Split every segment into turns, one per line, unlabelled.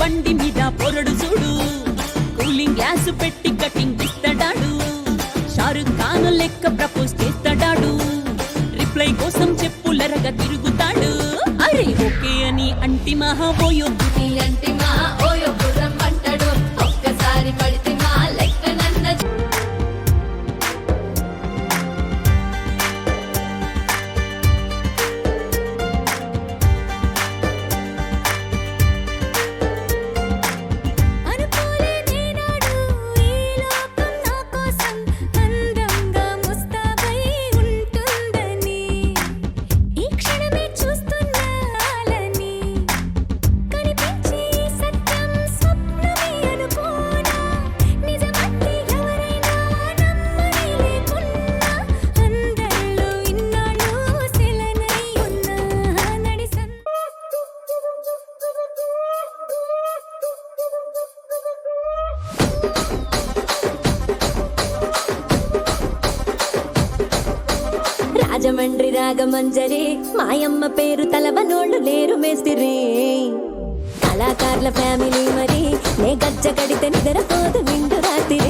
బండి మీద పొరడు చూడు, కూలింగ్ గ్లాస్ పెట్టి కటింగ్ ఇస్తాడాడు, షారుఖ్ ఖాన్ లెక్క ప్రపోజ్ చేస్తాడాడు, రిప్లై కోసం చెప్పులరగా తిరుగుతాడు. అరే ఓకే అని అంటి మహా ఓయో
అంటి మహా ఓయో గుర్రం అంటాడు, ఒక్కసారి పడితే మా లెక్క నన్న
రాజమండ్రి రాగమంజరి మాయమ్మ పేరు తలవనోళ్ళు లేరు మేస్తిరి, కళాకారుల ఫ్యామిలీ మరి నే గజ్జ కడితే నిద్రపోదు నిండు రాత్రి.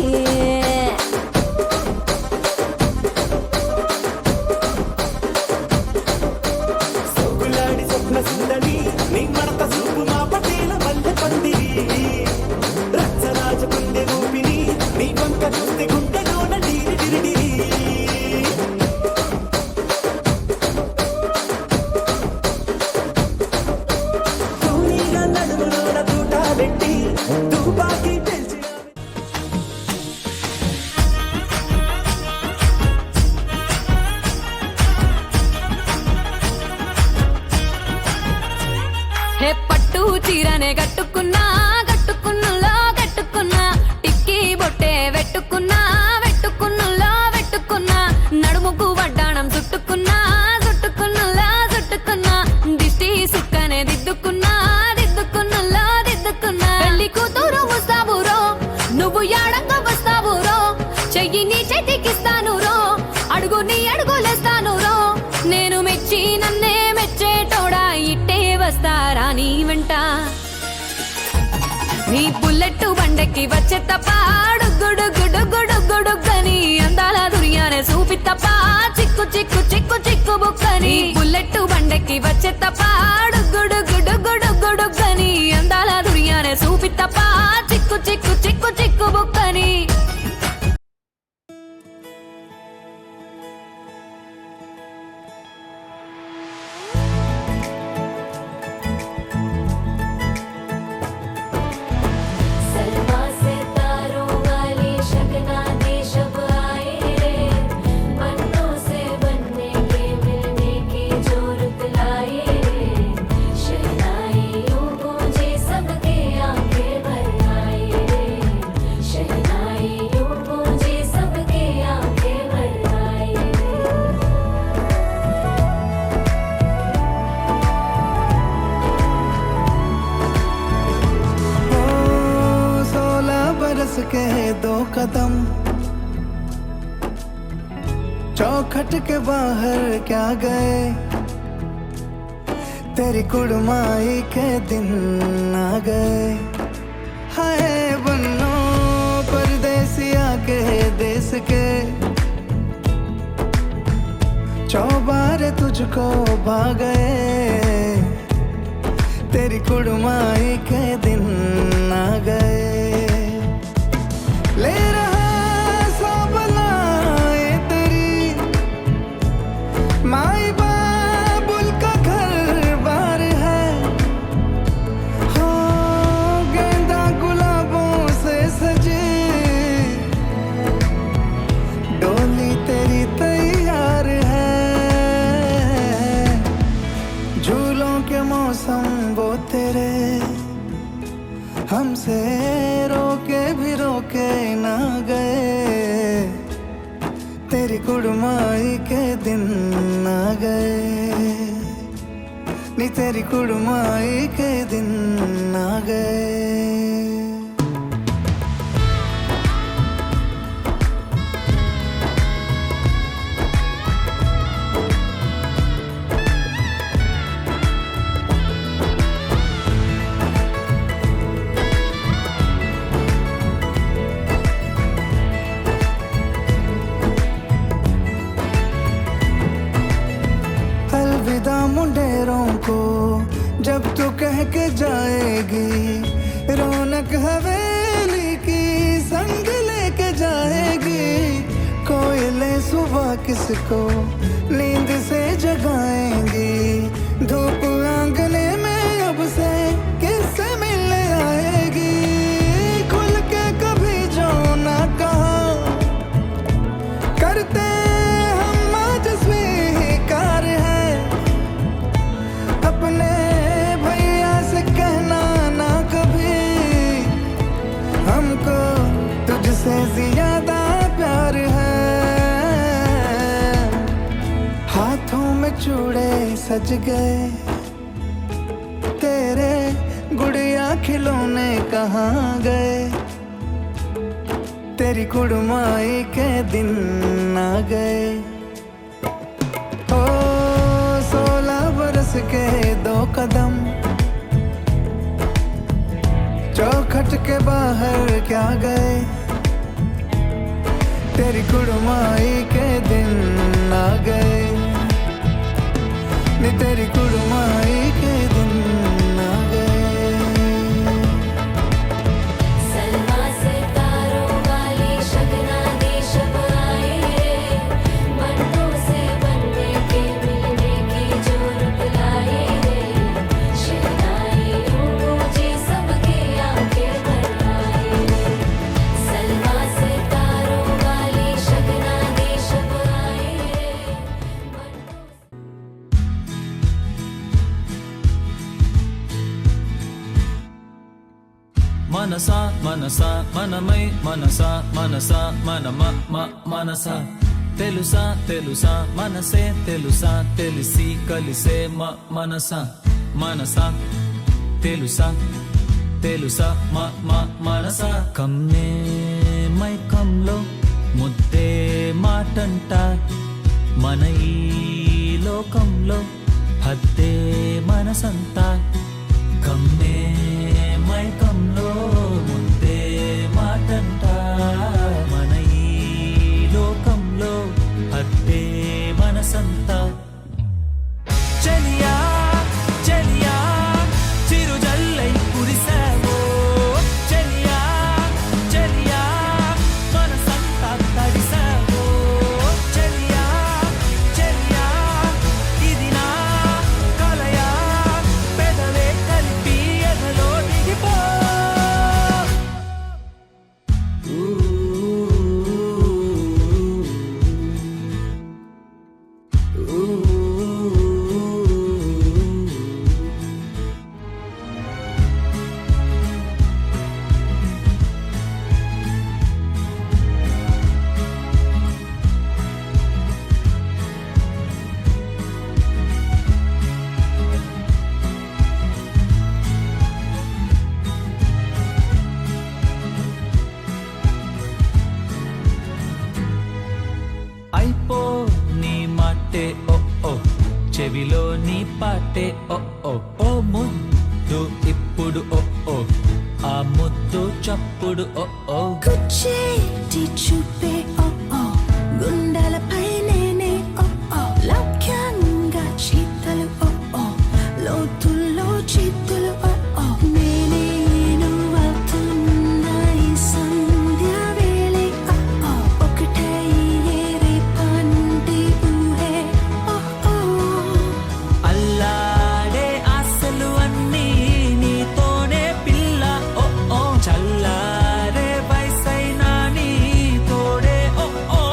హే పట్టు చీరనే కట్టుకున్నా, కట్టుకున్నులో కట్టుకున్నా, టిక్కీ బొట్టే వెట్టుకున్నా, వెట్టుకున్నులో వెట్టుకున్నా, నడుముకు వడ్డాణం చుట్టుకున్నా, చుట్టుకున్నులో చుట్టుకున్నా, దిష్టి సుక్కనే దిద్దుకున్నా, దిద్దుకున్నులో దిద్దుకున్నా. పెళ్లి కూతురు వస్తావురో, నువ్వు యాడంగా వస్తావురో, చెయ్యి నీ చేతికిస్తాను రో, అడుగు నీ అడుగులేస్తాను రో, నేను మెచ్చి నన్నే మెచ్చేటోడా ఇట్టే వస్తారా నీ వెంట. నీ బుల్లెట్టు బండెక్కి వచ్చే తప్ప గుడుగుడుగుడుగుడుగుడుగని అందాల దుర్యానే చూపి తప్ప చిక్కు చిక్కు చిక్కు చిక్కు బుక్కని. బుల్లెట్టు బండెక్కి వచ్చే తప్ప గుడుగుడుగుడుగుడుగని అందాల దుర్యానే చూపి తప్ప చిక్కు చిక్కు చిక్కు చిక్కు బుక్కని.
के 2 कदम चौखट के बाहर क्या गए, तेरी कुड़माई के दिन आ गए। हाय बन्नो परदेसिया के देश के, चौबारे तुझको भा गए, तेरी कुड़माई के दिन आ गए। ले रहा सब लाए तेरी माई बाबुल का घर बार है, हो गेंदा गुलाबों से सजी डोली तेरी तैयार है। झूलों के मौसम वो तेरे हमसे रोके भी रोके ना गए, तेरी कुड़माई के दिन आ गए, नी तेरी कुड़माई के दिन आ गए। लेके जाएगी, रौनक हवेली की संग लेके जाएगी। कोयले सुबह किसको नींद से जगाएंगी, धूप आंगने में अब से किससे मिलने आएगी। खुल के कभी जो ना कहा करते हम आज स्वीकार है, अपने भैया से कहना ना कभी, हमको तुझसे ज्यादा प्यार है। हाथों में चूड़े सज गए, तेरे गुड़िया खिलौने कहाँ गए, तेरी कुड़माई के दिन आ गए। ओ 16 बरस के 2 कदम, चौखट के बाहर क्या गए, तेरी कुड़माई के दिन आ गए, नी तेरी कुड़माई के दिन आ गए।
सलमा सितारों वाली शगना देश आए रे, बनों से बनने के मिलने की जो रुत लाए रे, शहनाइयों गूंजी सबके आंखें भर आए रे। सलमा सितारों वाली शगना देश आए रे,
మనసా మనసా మనమై మనసా మనసా మనసా తెలుసా తెలుసా మనసే తెలుసా తెలిసి కలిసే మనసా మనసా తెలుసా తెలుసా మనసా కమ్మే మైకంలో ముద్దే మాటంట, మన ఈ లోకంలో హద్దే మనసంతా. కమ్మే మైకంలో ముద్దే మాటంట, మన ఈ లోకంలో హద్దే మనసంతా. చలియా చలియా చిరుజల్లై కురిసావో, చలియా చలియా మనసంతా తడిసావో, చలియా చలియా ఇది నా కలయా, పెదవే కలిపి ఎదలో దిగిపో. అయిపో నీ మాటే ఓ ఓ, చెవిలో నీ పాటే ఓ ఓ, ఓ ముద్దు ఇప్పుడు ఓ ఓ, ఆ ముద్దు చప్పుడు ఓ ఓ.
కుచ్చేటి చూపే ఓ ఓ, గుండెలపై నేనే ఓ ఓ, లౌక్యంగా చీతలు ఓ ఓ, లోతుల్లో చేతులు ఓ ఓ, నేనే నువ్వవుతున్నా ఈ సంధ్య వేళే ఓ ఓ, ఒకటే రేపంటి ఊహే ఓ ఓ.
అల్లాడే ఆశలు అన్నీ నీతోనే పిల్ల ఓ ఓ, చల్లారే వయసైనా నీ తోడే ఓ ఓ,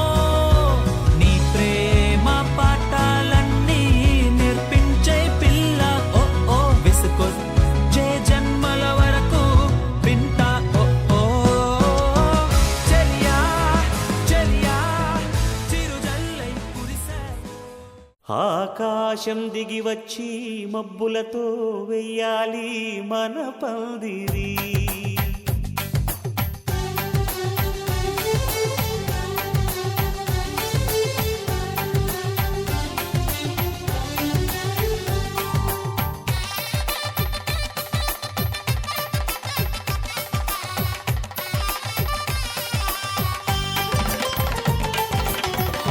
నీ ప్రేమ పాఠాలన్నీ నేర్పించే పిల్ల ఓ ఓ, విసుకొచ్చే జన్మల వరకు వింటా ఓ ఓ. చలియా చలియా చిరుజల్లై కురిసావో. ఆకాశం దిగి వచ్చి మబ్బులతో వెయ్యాలి మన పందిరి.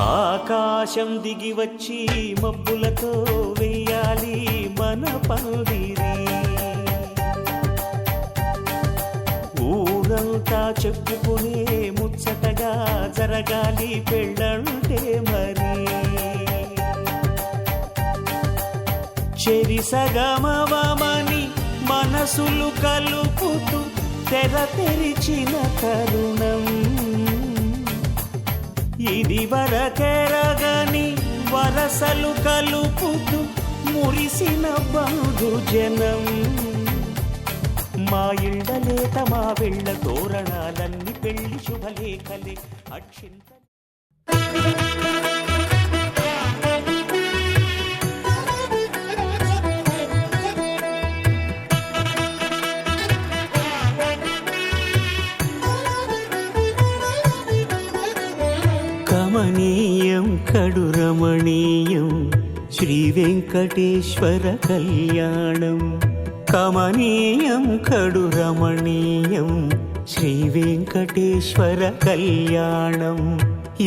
ఆకాశం దిగి వచ్చి మబ్బులతో వెయ్యాలి మన పందిరి.
ఊరంతా చెప్పుకునే ముచ్చటగా జరగాలి పెళ్ళంటే మరి చెరి సగమవమని మనసులు కలుపుతూ తెర తెరిచిన తరుణం ఇది వరకెరగని వరసలు కలుపుతూ మురిసిన బంధుజనం మా ఇళ్ళలేత మా వెళ్ళ తోరణాలన్నీ పెళ్లి శుభలేఖలే అక్షింత కమనీయం కడు రమణీయం శ్రీ వెంకటేశ్వర కళ్యాణం కమనీయం కడు రమణీయం శ్రీ వెంకటేశ్వర కళ్యాణం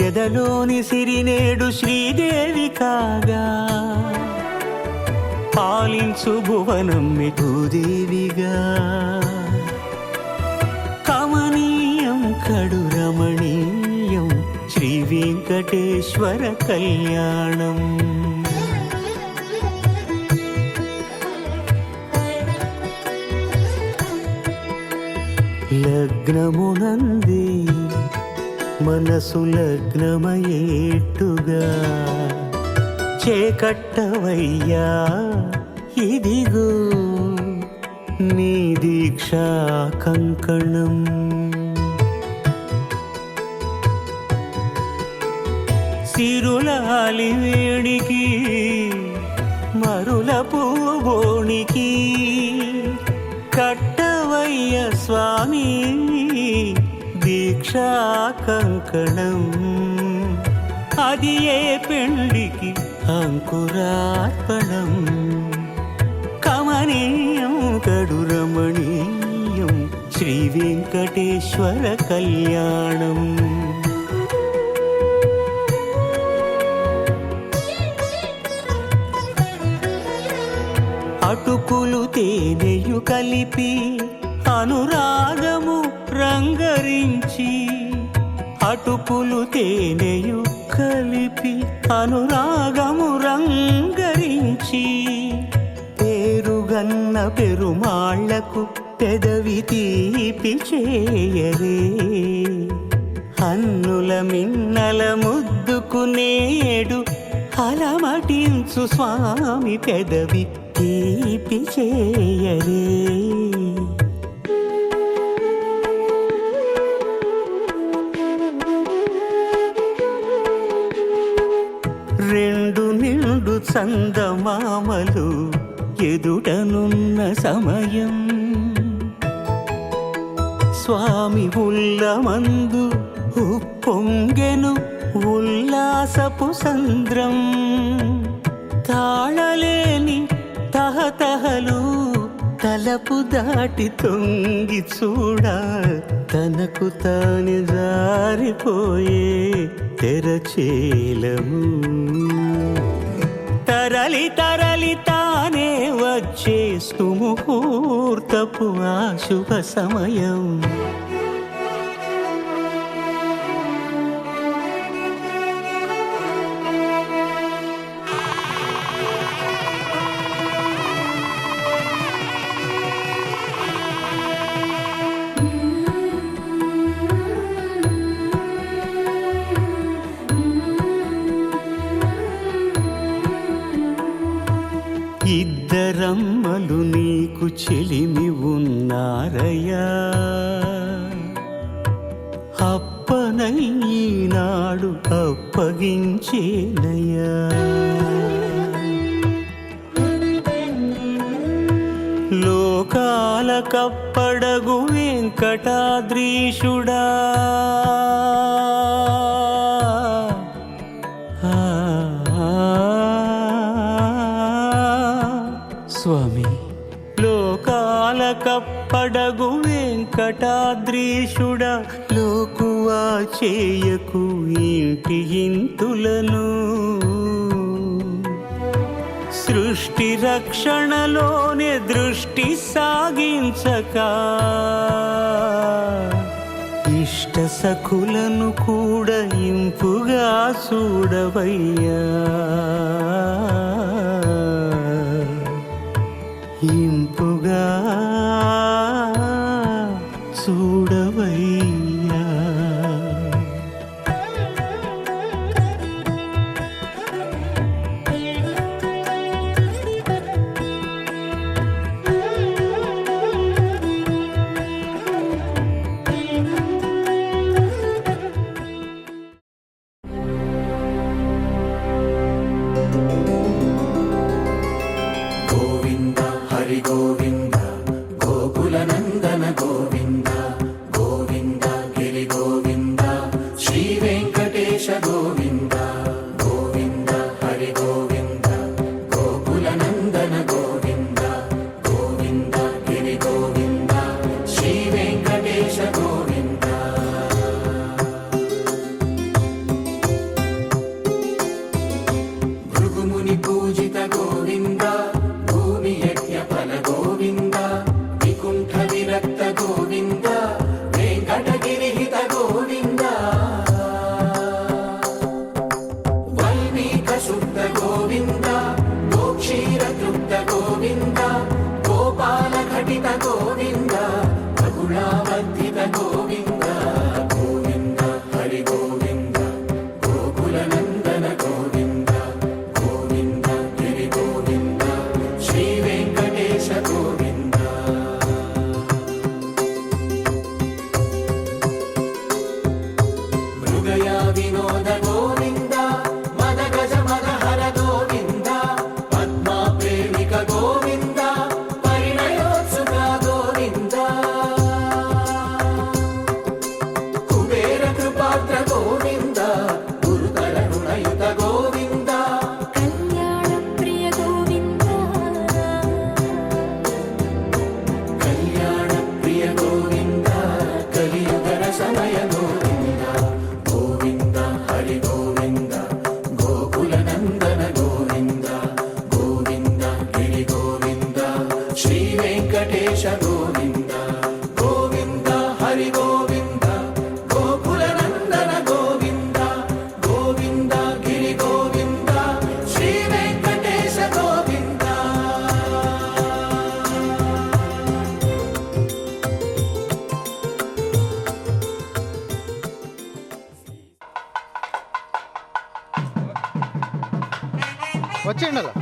ఎదలోని సిరినేడు శ్రీదేవి కాగా పాలించు భువనం భూదేవిగా కమనీయం కడు రమణీయం శ్రీ వెంకటేశ్వర కళ్యాణం లగ్నమునందే మనసు లగ్నమయేట్టుగా చేకట్టవయ్యా ఇదిగో నీ దీక్షా కంకణం సిరులాలి వేడికి మరుల పూబోనికి కట్టవయ్య స్వామి దీక్షా కంకణం అది ఏ పెళ్లికి అంకురార్పణం కమనీయం కడు రమణీయం శ్రీ వెంకటేశ్వర కళ్యాణం అటుకులు తేనెయు కలిపి అనురాగము రంగరించి అటుకులు తేనెయు కలిపి అనురాగము రంగరించి పేరుగన్న పెరుమాళ్లకు పెదవి తీపి చేయరే అన్నుల మిన్నల ముద్దుకు నేడు అలమటించు స్వామి పెదవి తీపి చేయరే రెండు నిండు చందమామలు ఎదుటనున్న సమయం స్వామి ఉల్లమందు ఉప్పొంగెను ఉల్లాసపు సంద్రం తాళలేని తహతహలు తలపు దాటి తొంగి చూడ తనకు తాని జారిపోయే తెరచేలము తరలి తరలి తానే వచ్చేస్తు ముహూర్తపు ఆ శుభ సమయం ఇద్దరమ్మలు నీకు చెలిమి ఉన్నారయ్యా అప్పనయ్యనాడు అప్పగించేనయ్యా లోకాల కప్పడగు వెంకటాద్రీషుడా స్వామి లోకాల కప్పడగు వెంకటాద్రీషుడా లోకువా చేయకు ఇంటి ఇంతులను సృష్టి రక్షణలోనే దృష్టి సాగించక ఇష్ట సఖులను కూడా ఇంపుగా చూడవయ్యా, ఇంపుగా చూడవయ్యా.
వచ్చేయండి అలా.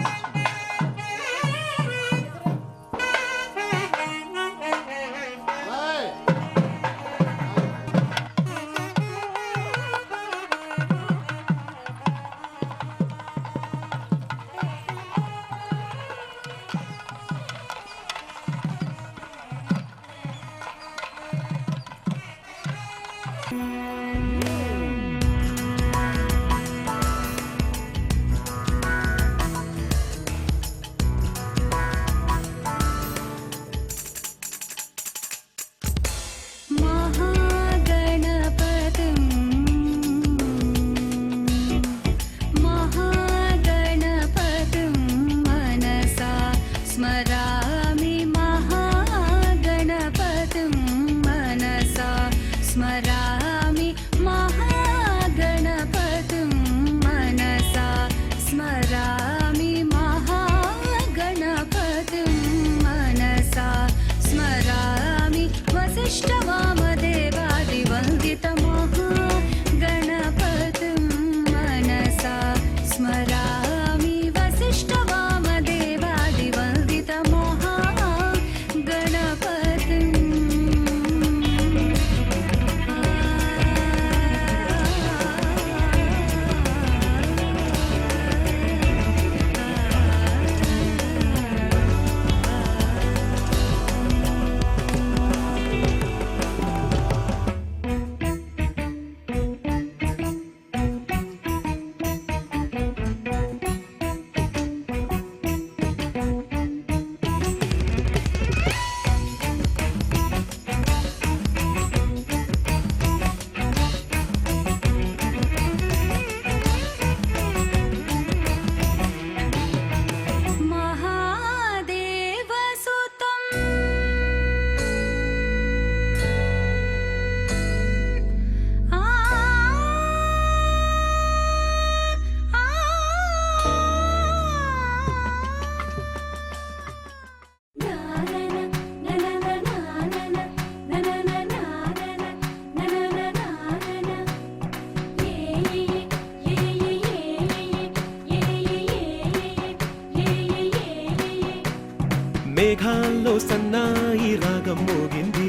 మోగింది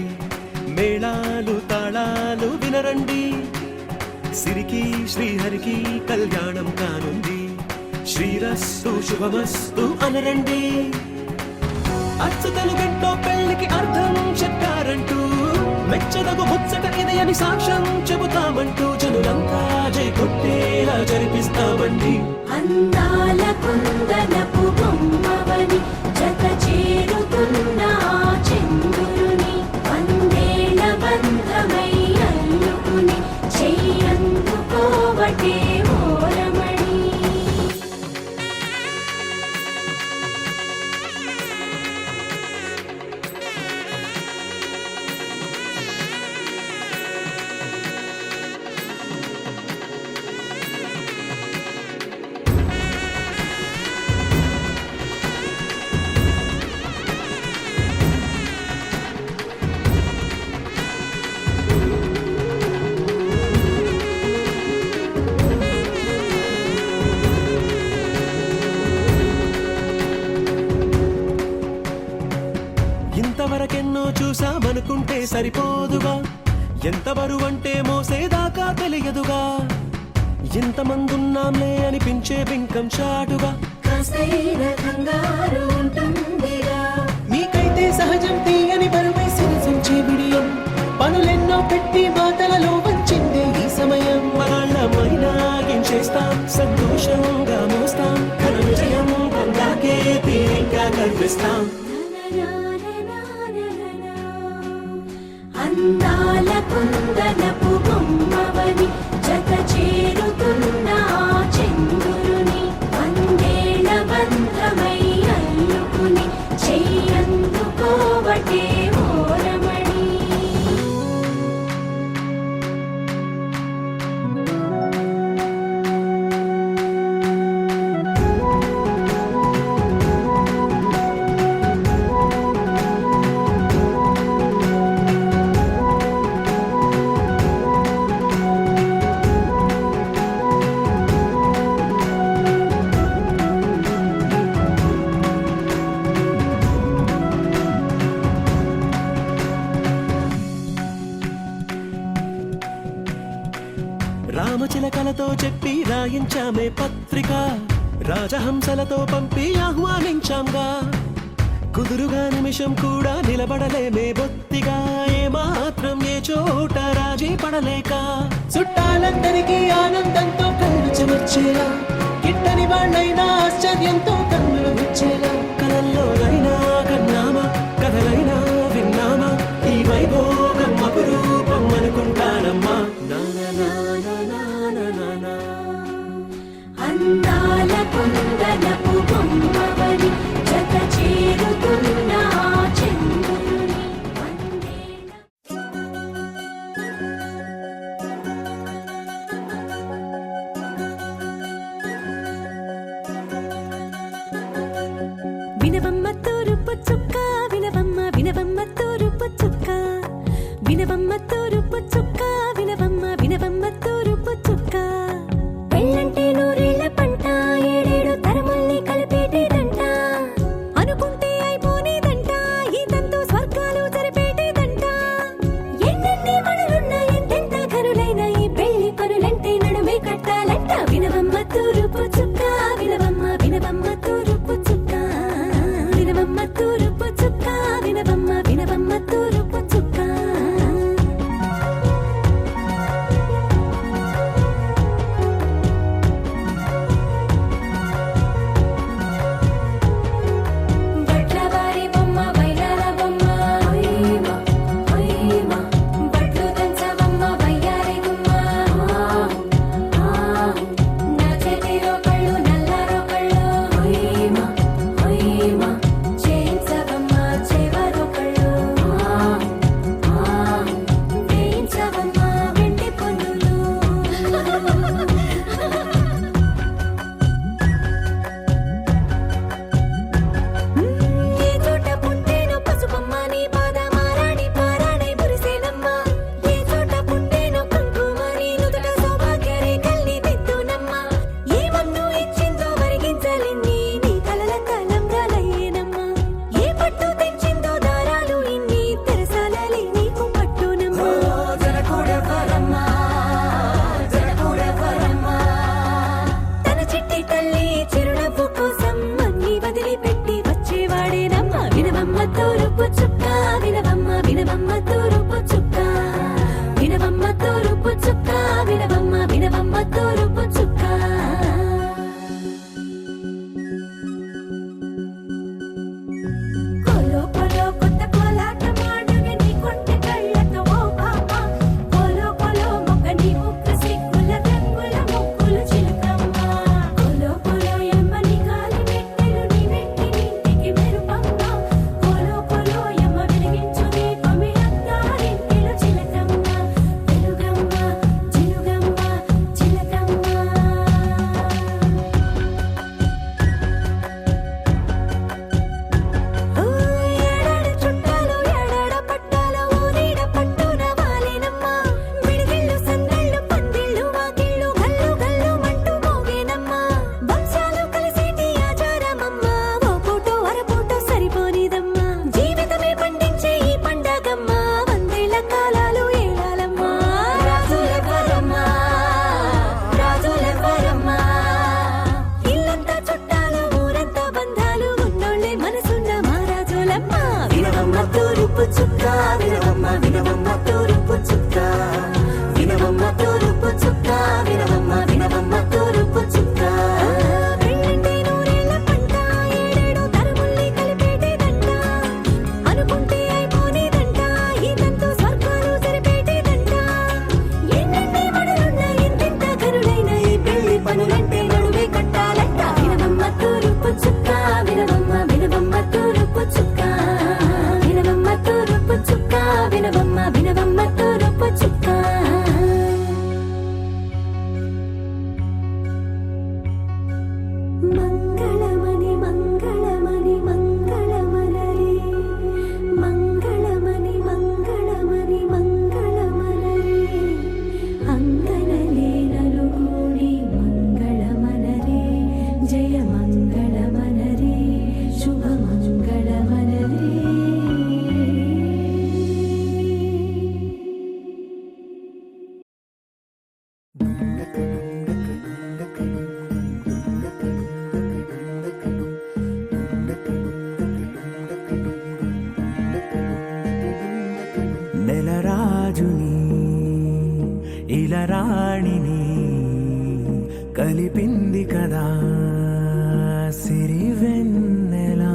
మేళాలు తాళాలు వినరండి సిరికి శ్రీహరికి కళ్యాణం కానుంది శ్రీరస్తు శుభమస్తు అనరండి అచ్చు తెలుగింటో పెళ్లికి అర్థం చెప్పారంటూ మెచ్చదగు ముచ్చట ఇది అని సాక్ష్యం చెబుతామంటూ జనులంతా జై కొట్టేలా జరిపిస్తామండి
అందాల కుందనపు బొమ్మవని జత చేరుతున్న ఆ చంద్రుని వందేళ్ల బంధమై అల్లుకుని చెయ్యందుకోవటే ఓరమణి
ఇంతవరకెన్నో చూసామనుకుంటే సరిపోదుగా ఎంత బరువంటే మోసేదాకా తెలియదుగా ఇంతమందున్నాంలే అనిపించే బింకం చాటుగా
కాస్తైన కంగారు ఉంటుందిగా
మీకైతే సహజం తీయని బరువే సిరసించే బిడియం పనులెన్నో పెట్టి మాటలలో వంచిందే ఈ సమయం మనాళ్ళమైనా గించేస్తాం సంతోషంగా మోస్తాం ఘన విజయం పొందాకే తీరిగ్గా కనిపిస్తాం
అందాల కుందనపు బొమ్మవని జత చేరుతున్న ఆ చంద్రుని వందేళ్ల బంధమై అల్లుకుని చెయ్యందుకోవటే ఓరమణి
రామచిలకలతో చెప్పి రాయించామే పత్రిక రాజహంసలతో పంపి ఆహ్వానించాంగా కుదురుగా నిమిషం కూడా నిలబడలేమే బొత్తిగా ఏమాత్రం ఏ చోట రాజీ పడలేక చుట్టాలందరికీ ఆనందంతో కళ్ళు చెమర్చేలా గిట్టని వాళ్ళైనా ఆశ్చర్యంతో కన్నులు విచ్చేలా కలల్లోనైనా కన్నామా కథలైనా విన్నామా ఈ వైభోగం అపురూపం అనుకుంటానమ్మా
అందాల కుందనపు బొమ్మవని జత చేరుతున్న ఆ చంద్రుని వందేళ్ల
వినవమ్మ తూరుపు చుక్క వినవమ్మ వినవమ్మ తూరుపు చుక్క వినవమ్మ తూరుపు చుక్క వినవమ్మ వినవమ్మ తూరుపు చుక్క పెళ్ళంటే నూరేళ్ల పంట ఏడేడు తరమల్ని కలిపేటేదంట అనుకుంటే అయిపోనేదంట ఈ తంతు స్వర్గాలు జరిపేటేదంట ఎన్నెన్ని మనులున్నా ఎంతెంత కరులైన ఈ పెళ్లి పనులంటే నడుమే కట్టాలంట వినవమ్మ తూరుపు చుక్క వినవమ్మ వినవమ్మ తూరుపు చుక్క వినవమ్మ తూరుపు చుక్క వినవమ్మ వినవమ్మ తూరుపు చుక్క
వినవమ్మ వినవమ్మ తూరపు చుక్క మంగళమణి మంగళమణి మంగళమలరే మంగళమణి మంగళమణి మంగళమలరే అంగనలే నలుగూడి మంగళమలరే జయ మంగళమలరే శుభ మంగళమలరే
నెలరాజుని ఇలరాణిని కలిపింది కదా సిరివెన్నెలా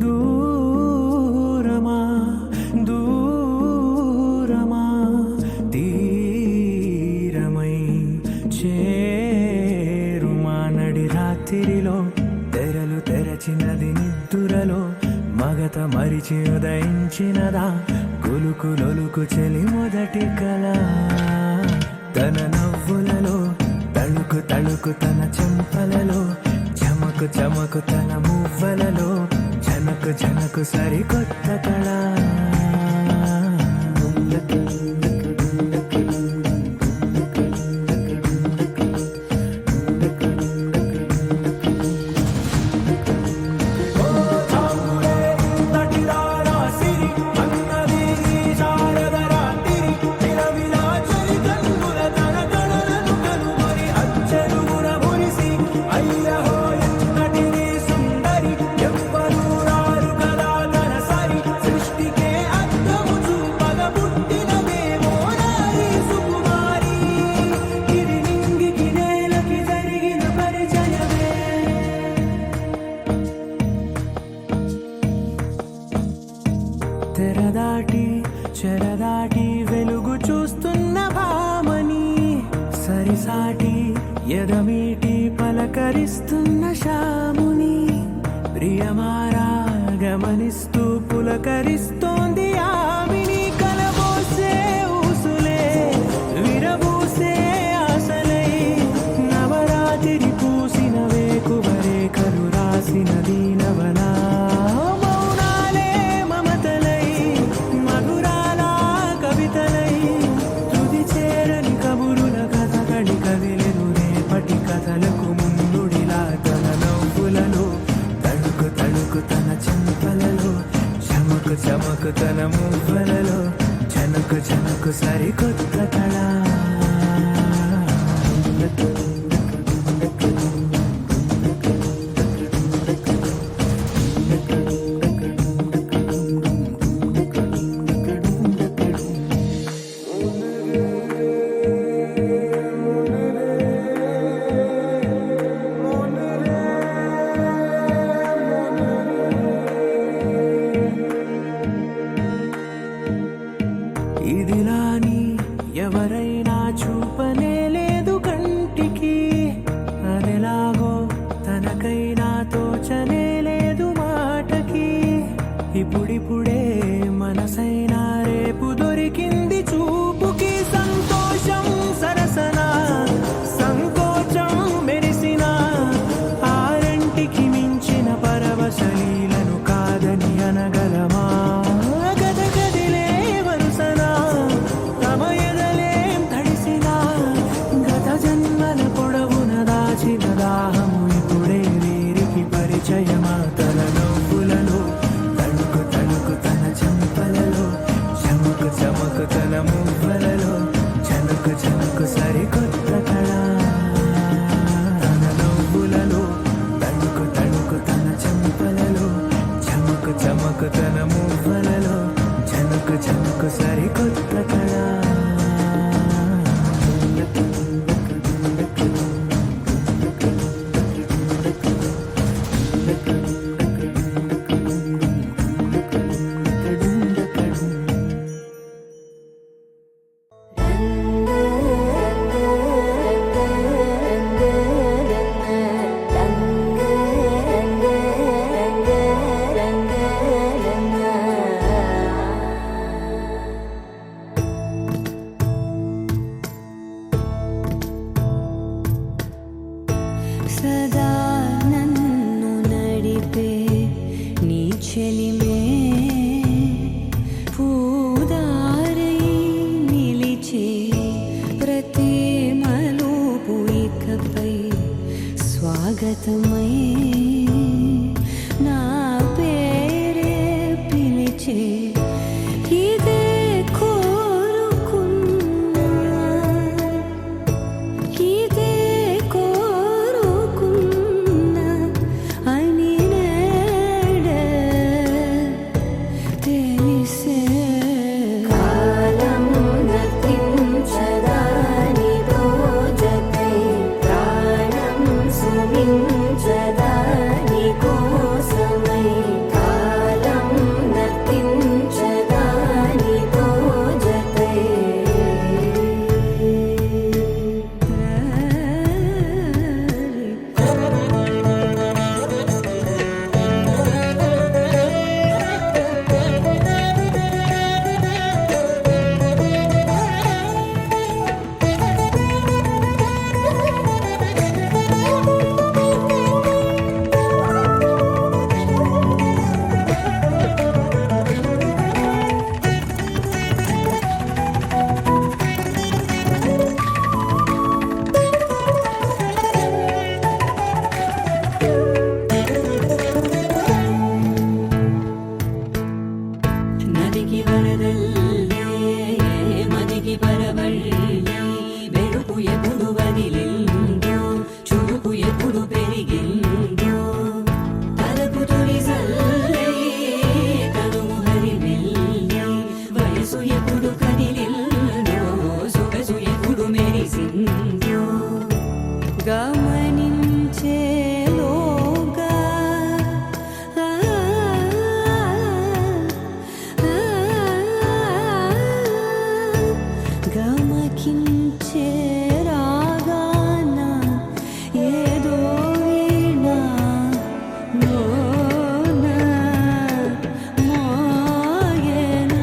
దూరమా దూరమా తీరమై చేరుమా నడి రాత్రిలో తెరలు తెరచినది నిద్దురలో మగత మరిచి ఉదయించినదా కులుకులొలుకు చెలి మొదటి కళ తన నవ్వులలో తళుకు తళుకు తన చెంపలలో చమకు చమకు తన మువ్వలలో జనకు జనకు సరికొత్త కళ తెరదాటి చెరదాటి వెలుగు చూస్తున్న భామని సరిసాటి ఎదమీటి పలకరిస్తున్న శాముని ప్రియమారా గమనిస్తూ పులకరిస్తోంది ఆవిని కలబోసే ఊసులే విరబూసే ఆశలై నవరాత్రి పూసిన వేకువరే కలు రాసిన దీనవనా కథలకు ముందుడిలా తన నవ్వులలో తడుకు తడుకు తన చెంపలలో చమకు చమకు తన మువ్వలలో జనకు జనకు సరికొత్త కళ ఇదిలాని ఎవరైనా చూపనే లేదు కంటికి అదెలాగో తనకైనా తోచనే లేదు మాటకి ఇప్పుడిప్పుడే మనసైనా రేపు దొరికింది చూపుకి సంతోషం సరసన సంకోచం మెరిసిన ఆరంటికి మించిన పరవశలీలను కాదని అనగలమా దాహము ఇప్పుడే వీరికి పరిచయమా తన నవ్వులలో తణుకు తణుకు తన చెంపలలో చమకు చమకు తన మువ్వలలో జనకు జనకు సరికొత్త కళ తన నవ్వులలో తణుకు తణుకు తన చెంపలలో చమకు చమకు తన మువ్వలలో జనకు జనకు సరికొత్త కళ
శాశ్వతమై నా పేరే పిలిచే ఇదే కోరుకున్నా ఇదే కోరుకున్నా అని నేడే తెలిసే కాలం నతించదాని దోజకై ప్రాణం సుమించదాని కోసమై కాలం నతించదాని దోజకై నదికి వరదల్లే మదికి పరవళ్ళే వెలుపు ఎప్పుడు వదిలిందో చురుకు ఎప్పుడు పెరిగిందో తలపు తొలి సల్లే కనుము హరిమెల్లే వయసు ఎప్పుడు కదిలిందో సొగసు ఎప్పుడు మెరిసిందో గమనించేలోగా గమకించే రాగాన ఏదో వీణ మోన మోయన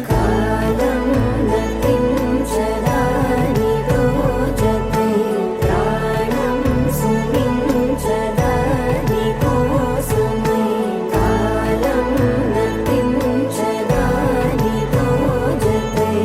కాలం నతించదాని దోజకై ప్రాణం సుమించదాని కోసమై కాలం నతించదాని దోజకై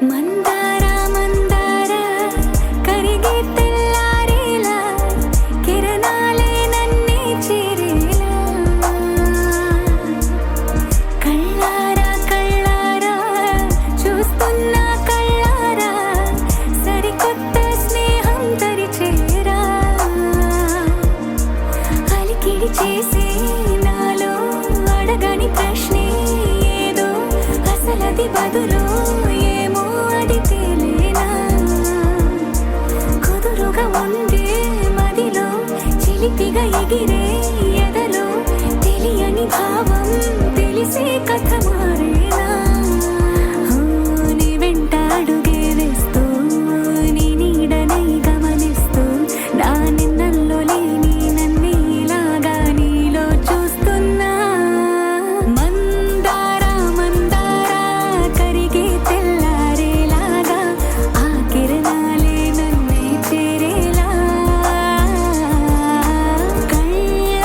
మందార మందార కరిగే తెల్లారేలా కిరణాలే నన్నే చేరేలా కళ్ళారా కళ్ళారా చూస్తున్నా కళ్ళారా సరికొత్త స్నేహం తరిచేరా అలికిడి చేసే నాలో అడగని ప్రశ్నే ఏదో అసలది బదులు ఏమో అది తేలేనా కుదురుగా ఉండే మదిలో చిలిపిగా ఎగిరే ఎదలో తెలియని భావం తెలిసే కథ మారేనా నీ వెంట అడుగే వేస్తూ నీ నీడనై గమనిస్తూ నా నిన్నల్లో లేని నన్నే ఇలాగా నీలో చూస్తున్నా మందార మందార కరిగే తెల్లారేలాగా ఆ కిరణాలే నన్నే చేరేలా కళ్ళారా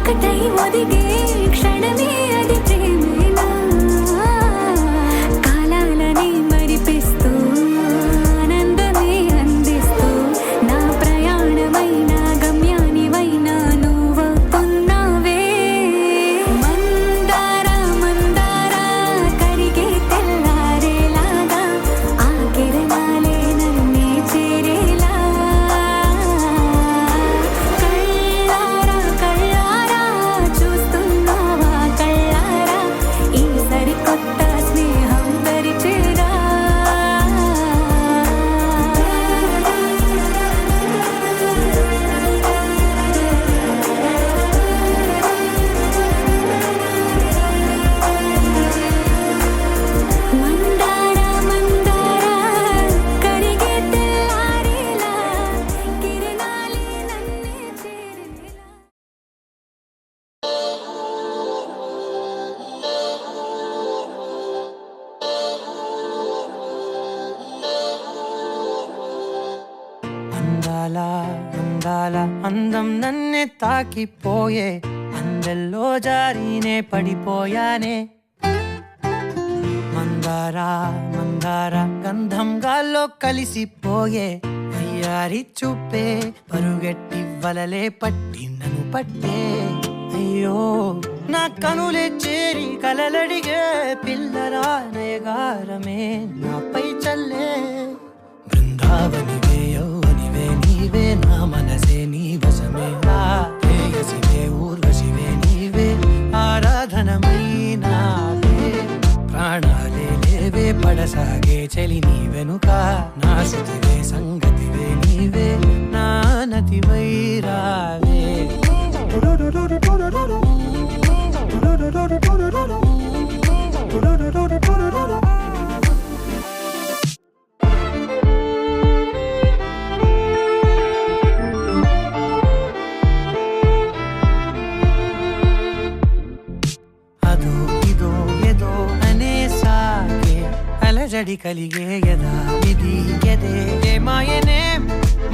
ఒకటై ఒదిగే క్షణమే అది ప్రేమేనా కాలాలని మరిపిస్తూ ఆనందమే అందిస్తూ నా ప్రయాణమైన గమ్యానివైనా నువ్వవుతున్నావే మందార మందార కరిగే తెల్లారేలాగా ఆ కిరణాలే నన్నే చేరేలా కళ్ళారా కళ్ళారా చూస్తున్నావా కళ్ళారా ఈ సరికొత్త స్నేహం పరిచేరా మందార మందార కరిగే తెల్లారేలా కిరణాలే నన్నే చేరేలా
అందాల అందాల అందం నన్నే తాకిపోయే అందెల్లో జారీనే పడిపోయానే మందార మందార గంధం గాల్లో కలిసిపోయే అయ్యారి చూపే పరుగెట్టి వలలే పట్టి నన్ను పట్టే అయ్యో నా కనులే చేరి కలలడిగే పిల్లరా నయగారమే నాపై చల్లే బృందావనివే యౌవనివే నీవే నా మనసే నీ వశమే ప్రేయసివే ఊర్వశివే నీవే ఆరాధనమైనావే ప్రాణాలే లేవే పడసాగే చెలి నీ వెనుక నా శృతివే సంగతివే నీవే నా నతివై రావే అదో ఇదో ఏదో అనేసాగే అలజడి కలిగే యదా ఇది ఎదే ఏమాయనే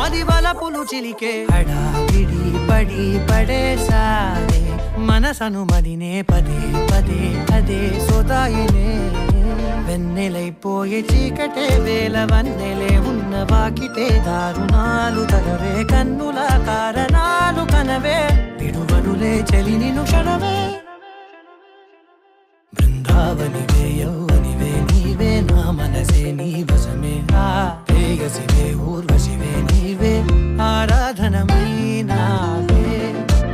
మది వలపులు చిలికే హడావిడి పడి పడేసాగే మనసను మదినే పదే పదే అదే సోదాయినే వెన్నెలైపోయే చీకటే వేల వన్నెలే ఉన్న వాకిటే దారుణాలు తగవే కన్నుల కారణాలు కనవే విడువనులే చలి నిను క్షణమే బృందావనివే యౌవనివే నీవే నా మనసే నీ వశమే ప్రేయసివే ఊర్వశివే నీవే ఆరాధనమైనావే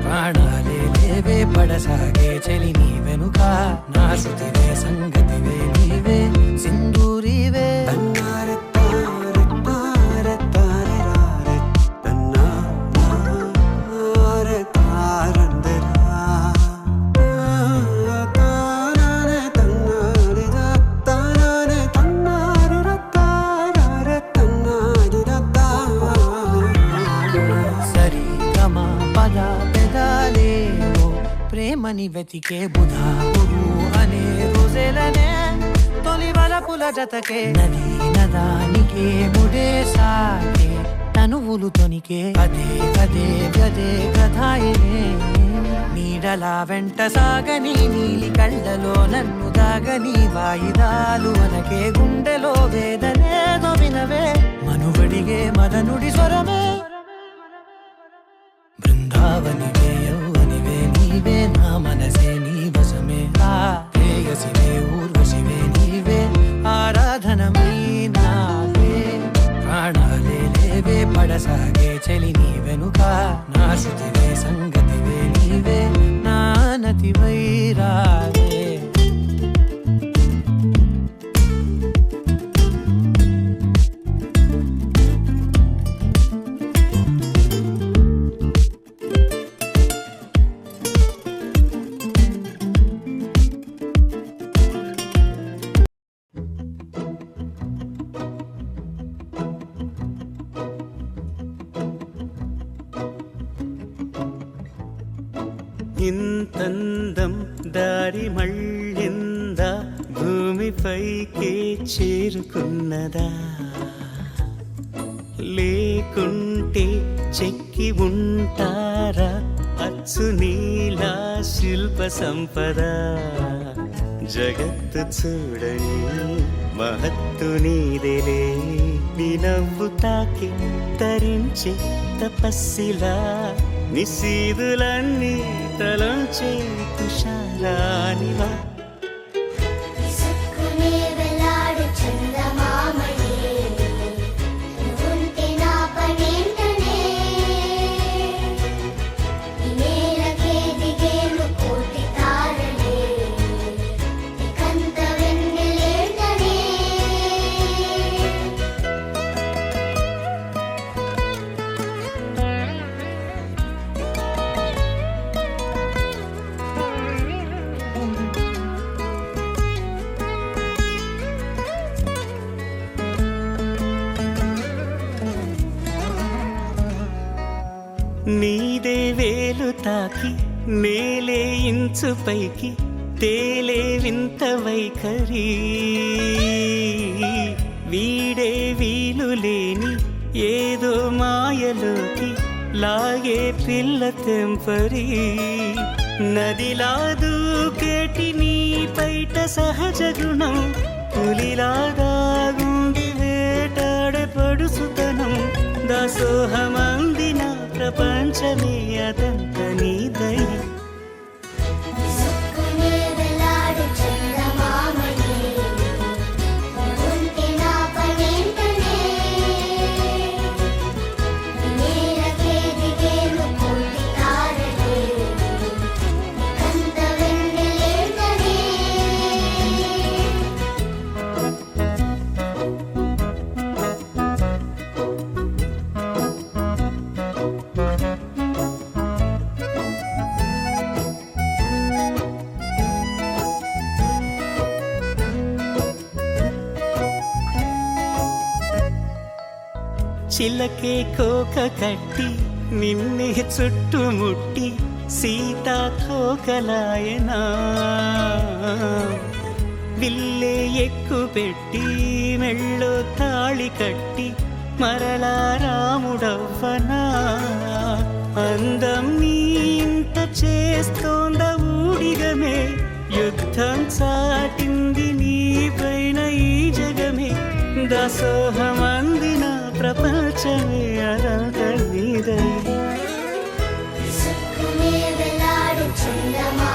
ప్రాణాలే లేవే పడసాగే చెలి నీ వెనుక నా శృతివే సంగతివే నీవే సింధూరివే ప్రేమని వెతికే బుధా గురు అనే రోజులనే తొలి వలపుల జతకే నది నదానికే ముడే సాగే తనువులు తొనికే అదే అదే గదే కథాయనే నీడలా వెంట సాగని నీలి కళ్ళలో నన్ను దాగని వాయిదాలు అనకే గుండెలో వేదనేదో వినవే మనుగడిగే మదనుడి స్వరమే బృందావనివే యౌవనివే నీవే నా మనసే నీ వశమే ప్రేయసివే ఊర్వశివే నీవే ఆరాధనమైనావే ప్రాణాలే లేవే పడసాగే చెలి నీ వెనుక నా శృతివే సంగతివే నీవే నా నతివై రావే
ఇంతందం దారి మళ్ళిందా భూమిపైకే చేరుకున్నదా లేకుంటే చెక్కి ఉంటారా సునీలా శిల్ప సంపద జగత్తు చూడని మహత్తు నీదేలే నీ నవ్వు తాకి తరించే తపస్సిలా నిశీదులన్నీ తలంచే తుషారానివా
విసుక్కునే వెలాడు చందమామయే నువ్వుంటే నా పనేంటనే ఈ నేలకే దిగేను కోటి తారలే ఇకంత వెన్నెలేంటనే
నీదే వేలు తాకి నేలే ఇంచు పైకి తేలే వింత వైఖరి వీడే వీలు లేని ఏదో మాయలోకి లాగే పిల్ల తెంపరి నదిలా దూకేటి నీ పైట సహజ గుణం పులిలాదాగుండి వేటాడే పడుసుతనం దాసోహమందిన ప్రపంచమే అదంత నీ దయ
విసుక్కునే వెలాడు చందమామయే నువ్వుంటే నా పనేంటనే ఈ నేలకే దిగేను కోటి తారలే ఇకంత వెన్నెలేంటనే
చిలకే కోక కట్టి నిన్నే చుట్టుముట్టి సీతాకోకలాయనా విల్లే ఎక్కు పెట్టి మెళ్ళో తాళి కట్టి మరలా రాముడవ్వనా అందం నీ ఇంత చేస్తోంద ఊడిగమే యుద్ధం చాటింది నీ పైన ఈ జగమే దాసోహమందిన ప్రపంచమే అదంత నీదై
విసుక్కునే వెలాడు చందమామయే